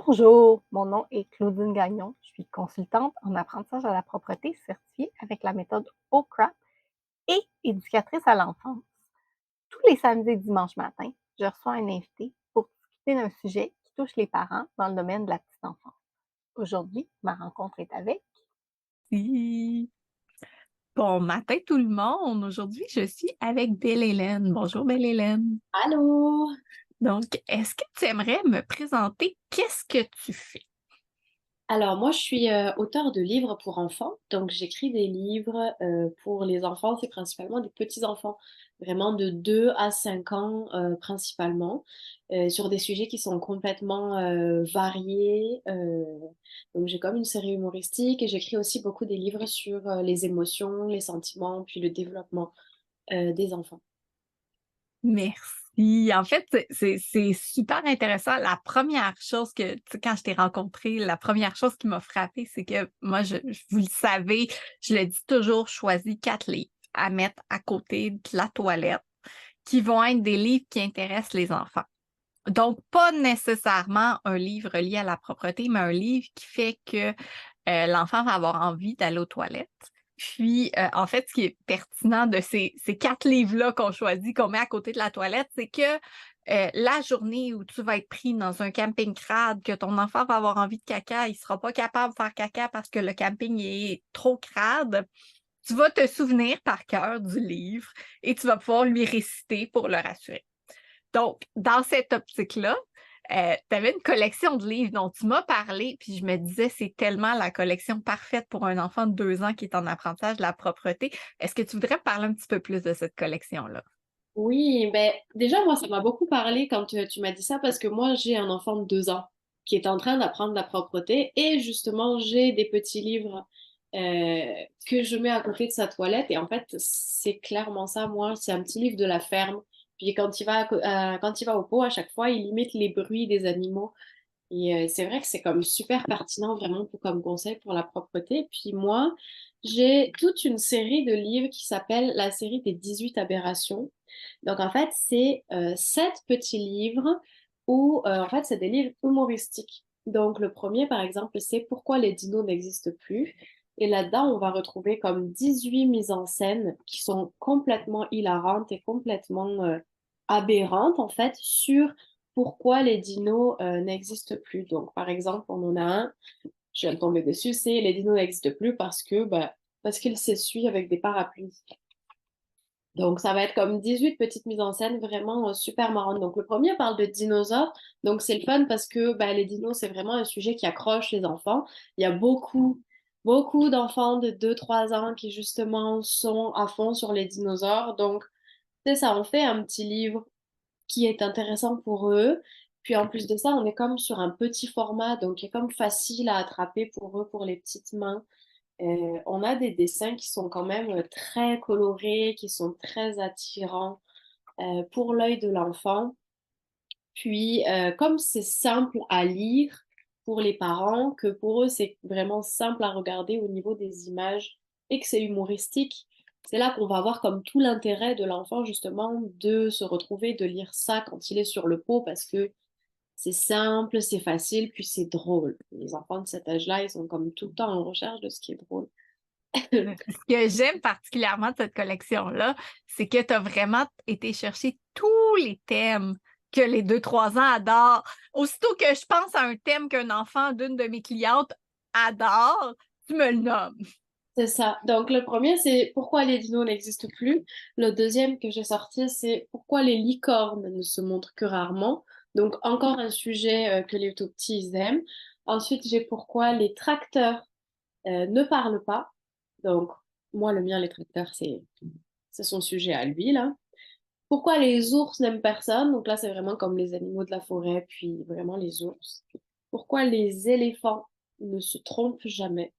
Bonjour, mon nom est Claudine Gagnon. Je suis consultante en apprentissage à la propreté certifiée avec la méthode OCRAP et éducatrice à l'enfance. Tous les samedis et dimanches matin, je reçois un invité pour discuter d'un sujet qui touche les parents dans le domaine de la petite enfance. Aujourd'hui, ma rencontre est avec. Oui. Bon matin tout le monde. Aujourd'hui, je suis avec Belle-Hélène. Bonjour Belle-Hélène. Allô? Donc, est-ce que tu aimerais me présenter qu'est-ce que tu fais? Alors moi je suis auteure de livres pour enfants, donc j'écris des livres pour les enfants, c'est principalement des petits-enfants, vraiment de 2 à 5 ans principalement, sur des sujets qui sont complètement variés. Donc j'ai comme une série humoristique et j'écris aussi beaucoup des livres sur les émotions, les sentiments, puis le développement des enfants. Merci. En fait, c'est super intéressant. La première chose que, tu sais, quand je t'ai rencontrée, la première chose qui m'a frappée, c'est que moi, vous le savez, je le dis toujours, je choisis 4 livres à mettre à côté de la toilette qui vont être des livres qui intéressent les enfants. Donc, pas nécessairement un livre lié à la propreté, mais un livre qui fait que l'enfant va avoir envie d'aller aux toilettes. Puis, en fait, ce qui est pertinent de ces 4 livres-là qu'on choisit, qu'on met à côté de la toilette, c'est que la journée où tu vas être pris dans un camping crade, que ton enfant va avoir envie de caca, il sera pas capable de faire caca parce que le camping est trop crade, tu vas te souvenir par cœur du livre et tu vas pouvoir lui réciter pour le rassurer. Donc, dans cette optique-là, tu avais une collection de livres dont tu m'as parlé, puis je me disais, c'est tellement la collection parfaite pour un enfant de 2 ans qui est en apprentissage de la propreté. Est-ce que tu voudrais me parler un petit peu plus de cette collection-là? Oui, ben déjà moi ça m'a beaucoup parlé quand tu m'as dit ça parce que moi j'ai un enfant de 2 ans qui est en train d'apprendre la propreté et justement j'ai des petits livres que je mets à côté de sa toilette et en fait c'est clairement ça, moi c'est un petit livre de la ferme, puis quand il va au pot à chaque fois il imite les bruits des animaux et c'est vrai que c'est comme super pertinent vraiment comme conseil pour la propreté. Puis moi, j'ai toute une série de livres qui s'appelle la série des 18 aberrations. Donc en fait, c'est 7 petits livres où en fait, c'est des livres humoristiques. Donc le premier, par exemple, c'est Pourquoi les dinos n'existent plus. Et là-dedans, on va retrouver comme 18 mises en scène qui sont complètement hilarantes et complètement aberrantes, en fait, sur pourquoi les dinos n'existent plus. Donc, par exemple, on en a un, je viens de tomber dessus, c'est les dinos n'existent plus parce qu'ils s'essuient avec des parapluies. Donc, ça va être comme 18 petites mises en scène vraiment super marrantes. Donc, le premier parle de dinosaures. Donc, c'est le fun parce que les dinos, c'est vraiment un sujet qui accroche les enfants. Il y a beaucoup d'enfants de 2 3 ans qui, justement, sont à fond sur les dinosaures. Donc, tu sais, ça en fait un petit livre qui est intéressant pour eux. Puis, en plus de ça, on est comme sur un petit format, donc qui est comme facile à attraper pour eux, pour les petites mains. On a des dessins qui sont quand même très colorés, qui sont très attirants pour l'œil de l'enfant. Puis, comme c'est simple à lire pour les parents, que pour eux c'est vraiment simple à regarder au niveau des images et que c'est humoristique, c'est là qu'on va voir comme tout l'intérêt de l'enfant justement de se retrouver, de lire ça quand il est sur le pot parce que c'est simple, c'est facile, puis c'est drôle. Les enfants de cet âge-là, ils sont comme tout le temps en recherche de ce qui est drôle. Ce que j'aime particulièrement de cette collection-là, c'est que tu as vraiment été chercher tous les thèmes que les 2 3 ans adorent. Aussitôt que je pense à un thème qu'un enfant d'une de mes clientes adore, tu me le nommes. C'est ça. Donc, le premier, c'est pourquoi les dinos n'existent plus. Le deuxième que j'ai sorti, c'est pourquoi les licornes ne se montrent que rarement. Donc, encore un sujet que les tout petits ils aiment. Ensuite, j'ai pourquoi les tracteurs ne parlent pas. Donc, moi, le mien, les tracteurs, c'est son sujet à lui, là. Pourquoi les ours n'aiment personne? Donc là, c'est vraiment comme les animaux de la forêt, puis vraiment les ours. Pourquoi les éléphants ne se trompent jamais?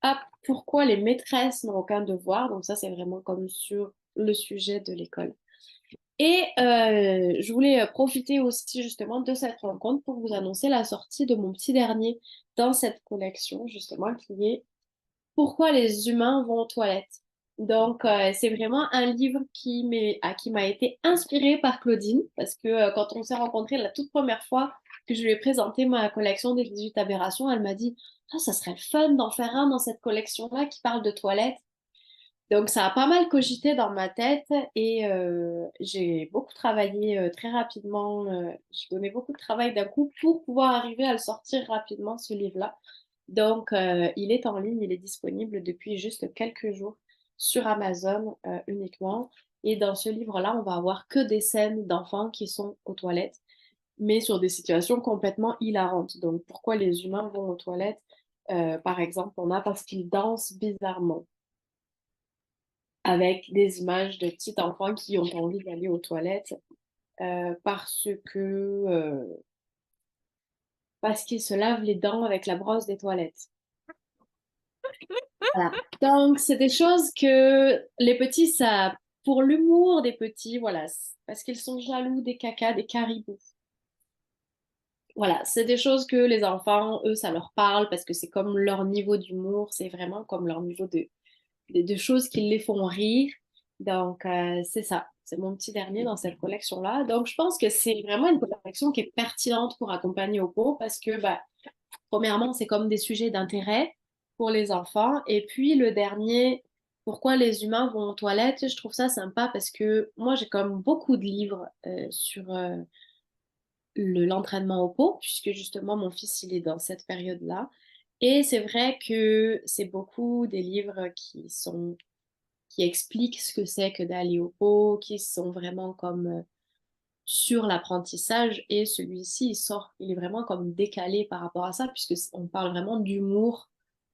Ah, pourquoi les maîtresses n'ont aucun devoir? Donc ça, c'est vraiment comme sur le sujet de l'école. Et je voulais profiter aussi justement de cette rencontre pour vous annoncer la sortie de mon petit dernier dans cette collection, justement, qui est Pourquoi les humains vont aux toilettes. Donc, c'est vraiment un livre qui m'a été inspiré par Claudine, parce que quand on s'est rencontrés la toute première fois, que je lui ai présenté ma collection des 18 aberrations, elle m'a dit, ah, ça serait le fun d'en faire un dans cette collection-là qui parle de toilettes. Donc ça a pas mal cogité dans ma tête et j'ai beaucoup travaillé très rapidement. J'ai donné beaucoup de travail d'un coup pour pouvoir arriver à le sortir rapidement, ce livre-là. Donc il est en ligne, il est disponible depuis juste quelques jours sur Amazon uniquement. Et dans ce livre-là, on va avoir que des scènes d'enfants qui sont aux toilettes, mais sur des situations complètement hilarantes. Donc pourquoi les humains vont aux toilettes? Par exemple, on a parce qu'ils dansent bizarrement avec des images de petits enfants qui ont envie d'aller aux toilettes parce qu'ils se lavent les dents avec la brosse des toilettes. Voilà. Donc, c'est des choses que les petits, ça, pour l'humour des petits, voilà, parce qu'ils sont jaloux des cacas, des caribous. Voilà, c'est des choses que les enfants, eux, ça leur parle parce que c'est comme leur niveau d'humour, c'est vraiment comme leur niveau de choses qui les font rire. Donc, c'est ça. C'est mon petit dernier dans cette collection-là. Donc, je pense que c'est vraiment une collection qui est pertinente pour accompagner au pot parce que, bah, premièrement, c'est comme des sujets d'intérêt pour les enfants. Et puis, le dernier, pourquoi les humains vont aux toilettes, je trouve ça sympa parce que moi, j'ai comme beaucoup de livres sur l'entraînement au pot, puisque justement, mon fils, il est dans cette période-là. Et c'est vrai que c'est beaucoup des livres qui expliquent ce que c'est que d'aller au pot, qui sont vraiment comme sur l'apprentissage. Et celui-ci, il est vraiment comme décalé par rapport à ça, puisque on parle vraiment d'humour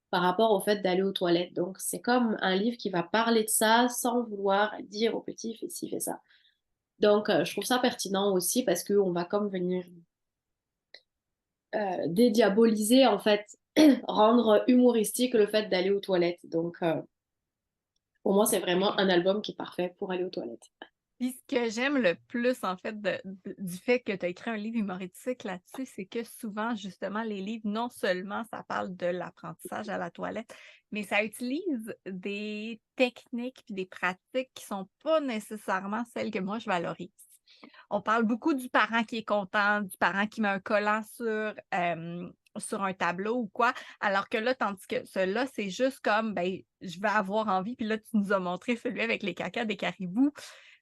par rapport au fait d'aller aux toilettes. Donc, c'est comme un livre qui va parler de ça sans vouloir dire au petit, fais ci, fais ça. Donc, je trouve ça pertinent aussi parce qu'on va comme venir dédiaboliser, en fait, rendre humoristique le fait d'aller aux toilettes. Donc, pour moi, c'est vraiment un album qui est parfait pour aller aux toilettes. Puis ce que j'aime le plus, en fait, du fait que tu as écrit un livre humoristique là-dessus, c'est que souvent, justement, les livres, non seulement ça parle de l'apprentissage à la toilette, mais ça utilise des techniques puis des pratiques qui sont pas nécessairement celles que moi je valorise. On parle beaucoup du parent qui est content, du parent qui met un collant sur un tableau ou quoi, alors que là, tandis que cela, c'est juste comme, ben, je vais avoir envie, puis là, tu nous as montré celui avec les cacas des caribous.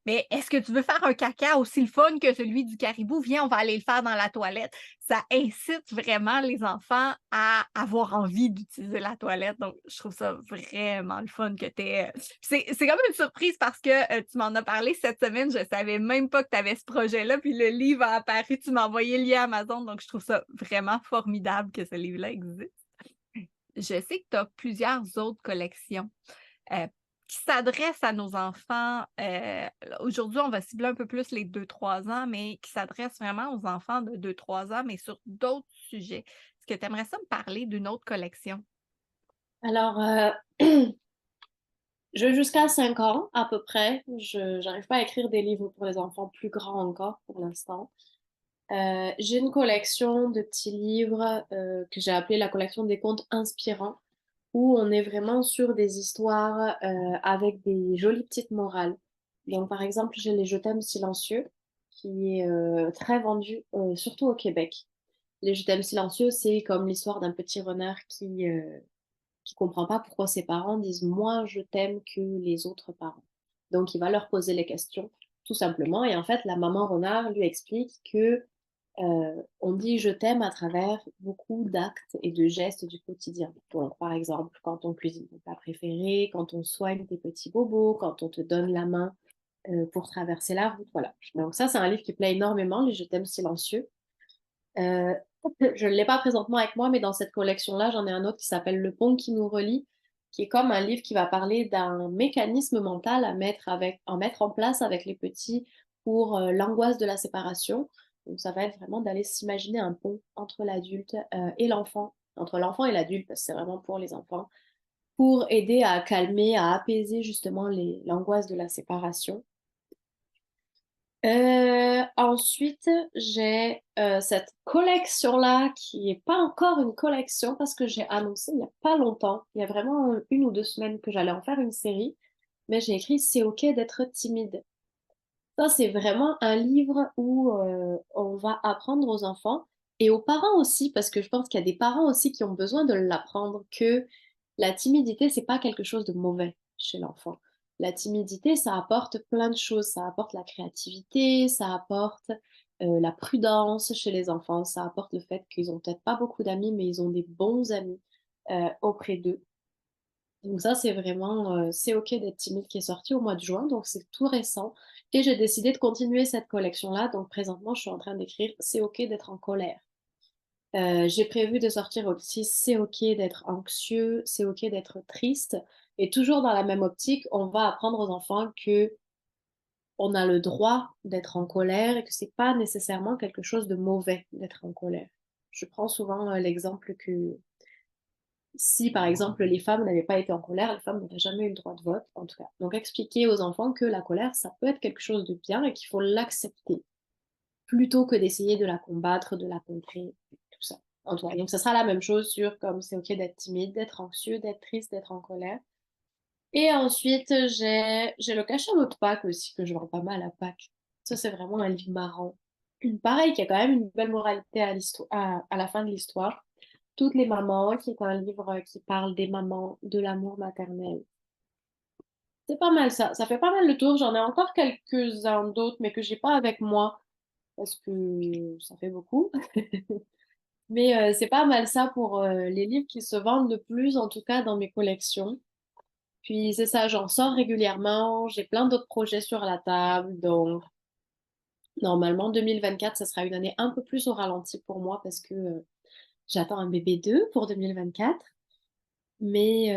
Mais est-ce que tu veux faire un caca aussi le fun que celui du caribou? Viens, on va aller le faire dans la toilette. Ça incite vraiment les enfants à avoir envie d'utiliser la toilette. Donc, je trouve ça vraiment le fun que tu aies. C'est comme une surprise parce que tu m'en as parlé cette semaine. Je ne savais même pas que tu avais ce projet-là. Puis le livre a apparu, tu m'as envoyé le lien Amazon. Donc, je trouve ça vraiment formidable que ce livre-là existe. Je sais que tu as plusieurs autres collections. Euh, qui s'adresse à nos enfants. Aujourd'hui, on va cibler un peu plus les 2-3 ans, mais qui s'adresse vraiment aux enfants de 2-3 ans, mais sur d'autres sujets. Est-ce que tu aimerais ça me parler d'une autre collection? Alors, je jusqu'à 5 ans à peu près. Je n'arrive pas à écrire des livres pour les enfants plus grands encore pour l'instant. J'ai une collection de petits livres que j'ai appelée la collection des contes inspirants, où on est vraiment sur des histoires avec des jolies petites morales. Donc, par exemple, j'ai les Je t'aime silencieux, qui est très vendu, surtout au Québec. Les Je t'aime silencieux, c'est comme l'histoire d'un petit renard qui comprend pas pourquoi ses parents disent moins je t'aime que les autres parents. Donc, il va leur poser les questions, tout simplement. Et en fait, la maman renard lui explique que on dit je t'aime à travers beaucoup d'actes et de gestes du quotidien. Donc, par exemple, quand on cuisine ton plat préféré, quand on soigne tes petits bobos, quand on te donne la main pour traverser la route, voilà. Donc ça, c'est un livre qui plaît énormément, les Je t'aime silencieux. Euh, je ne l'ai pas présentement avec moi, mais dans cette collection-là, j'en ai un autre qui s'appelle Le pont qui nous relie, qui est comme un livre qui va parler d'un mécanisme mental à mettre en place avec les petits pour l'angoisse de la séparation. Donc ça va être vraiment d'aller s'imaginer un pont entre l'adulte et l'enfant, entre l'enfant et l'adulte, parce que c'est vraiment pour les enfants, pour aider à calmer, à apaiser justement l'angoisse de la séparation. Ensuite, j'ai cette collection-là qui n'est pas encore une collection parce que j'ai annoncé il n'y a pas longtemps, il y a vraiment 1 ou 2 semaines que j'allais en faire une série, mais j'ai écrit C'est OK d'être timide. Ça, c'est vraiment un livre où on va apprendre aux enfants Et aux parents aussi, parce que je pense qu'il y a des parents aussi qui ont besoin de l'apprendre, que la timidité, c'est pas quelque chose de mauvais chez l'enfant. La timidité, ça apporte plein de choses. Ça apporte la créativité, ça apporte la prudence chez les enfants, ça apporte le fait qu'ils ont peut-être pas beaucoup d'amis, mais ils ont des bons amis auprès d'eux. Donc ça, c'est vraiment, c'est OK d'être timide qui est sorti au mois de juin, donc c'est tout récent. Et j'ai décidé de continuer cette collection-là. Donc présentement, je suis en train d'écrire C'est OK d'être en colère. J'ai prévu de sortir aussi C'est OK d'être anxieux, c'est OK d'être triste. Et toujours dans la même optique, on va apprendre aux enfants que on a le droit d'être en colère et que c'est pas nécessairement quelque chose de mauvais d'être en colère. Je prends souvent l'exemple que si, par exemple, les femmes n'avaient pas été en colère, les femmes n'auraient jamais eu le droit de vote, en tout cas. Donc expliquer aux enfants que la colère, ça peut être quelque chose de bien et qu'il faut l'accepter plutôt que d'essayer de la combattre, de la contrer, tout ça. En tout cas, donc ça sera la même chose sur comme c'est ok d'être timide, d'être anxieux, d'être triste, d'être en colère. Et ensuite, j'ai le cachalot de Pâques aussi que je vends pas mal à Pâques. Ça, c'est vraiment un livre marrant. Pareil, qui a quand même une belle moralité à l'histoire, à la fin de l'histoire. Toutes les mamans, qui est un livre qui parle des mamans, de l'amour maternel. C'est pas mal ça. Ça fait pas mal le tour. J'en ai encore quelques-uns d'autres, mais que j'ai pas avec moi parce que ça fait beaucoup. Mais c'est pas mal ça pour les livres qui se vendent le plus, en tout cas dans mes collections. Puis c'est ça, j'en sors régulièrement. J'ai plein d'autres projets sur la table. Donc normalement, 2024, ça sera une année un peu plus au ralenti pour moi parce que j'attends un bébé 2 pour 2024. Mais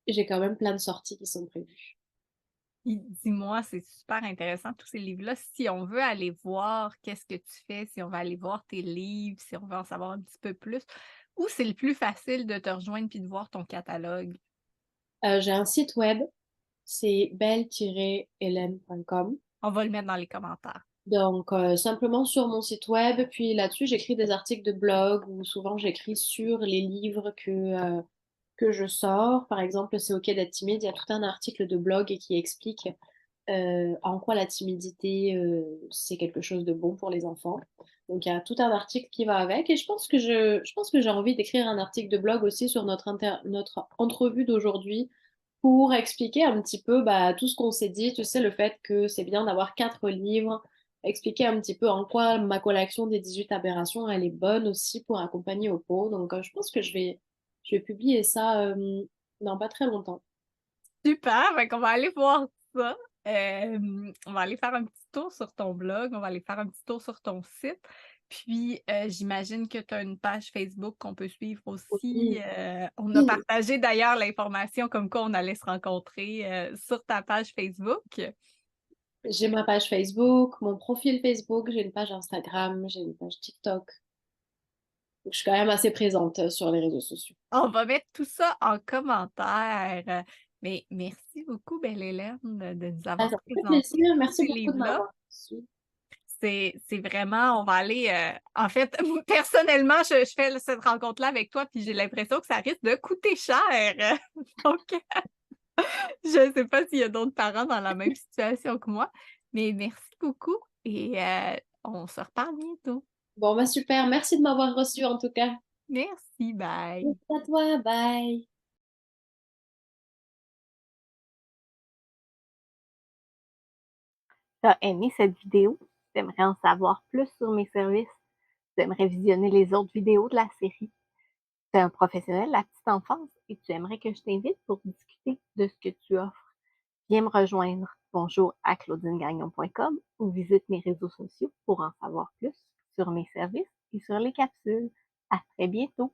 j'ai quand même plein de sorties qui sont prévues. Dis-moi, c'est super intéressant tous ces livres-là. Si on veut aller voir qu'est-ce que tu fais, si on veut aller voir tes livres, si on veut en savoir un petit peu plus, où c'est le plus facile de te rejoindre puis de voir ton catalogue? J'ai un site web, c'est belle-hélène.com. On va le mettre dans les commentaires. Donc, simplement sur mon site web, puis là-dessus, j'écris des articles de blog ou souvent j'écris sur les livres que je sors. Par exemple, c'est OK d'être timide, il y a tout un article de blog qui explique en quoi la timidité, c'est quelque chose de bon pour les enfants. Donc, il y a tout un article qui va avec et je pense que j'ai envie d'écrire un article de blog aussi sur notre entrevue d'aujourd'hui pour expliquer un petit peu bah, tout ce qu'on s'est dit, tu sais, le fait que c'est bien d'avoir 4 livres, expliquer un petit peu en quoi ma collection des 18 aberrations, elle est bonne aussi pour accompagner au pot. Donc, je pense que je vais publier ça dans pas très longtemps. Super, fait qu'on va aller voir ça. On va aller faire un petit tour sur ton blog, on va aller faire un petit tour sur ton site. Puis, j'imagine que tu as une page Facebook qu'on peut suivre aussi. Oui. On a partagé d'ailleurs l'information comme quoi on allait se rencontrer sur ta page Facebook. J'ai ma page Facebook, mon profil Facebook, j'ai une page Instagram, j'ai une page TikTok. Donc, je suis quand même assez présente sur les réseaux sociaux. On va mettre tout ça en commentaire. Mais merci beaucoup, belle Hélène, de nous Ah, avoir ça me fait présenté plaisir. tous Merci ces beaucoup de livres-là. m'avoir reçu. C'est vraiment, on va aller, en fait, personnellement, je fais cette rencontre-là avec toi, puis j'ai l'impression que ça risque de coûter cher. Donc, je ne sais pas s'il y a d'autres parents dans la même situation que moi, mais merci beaucoup et on se reparle bientôt. Bon, bah super. Merci de m'avoir reçu en tout cas. Merci, bye. Merci à toi. Bye. Tu as aimé cette vidéo? Tu aimerais en savoir plus sur mes services? Tu aimerais visionner les autres vidéos de la série? Tu es un professionnel de la petite enfance et tu aimerais que je t'invite pour discuter de ce que tu offres? Viens me rejoindre. Bonjour à claudinegagnon.com ou visite mes réseaux sociaux pour en savoir plus sur mes services et sur les capsules. À très bientôt!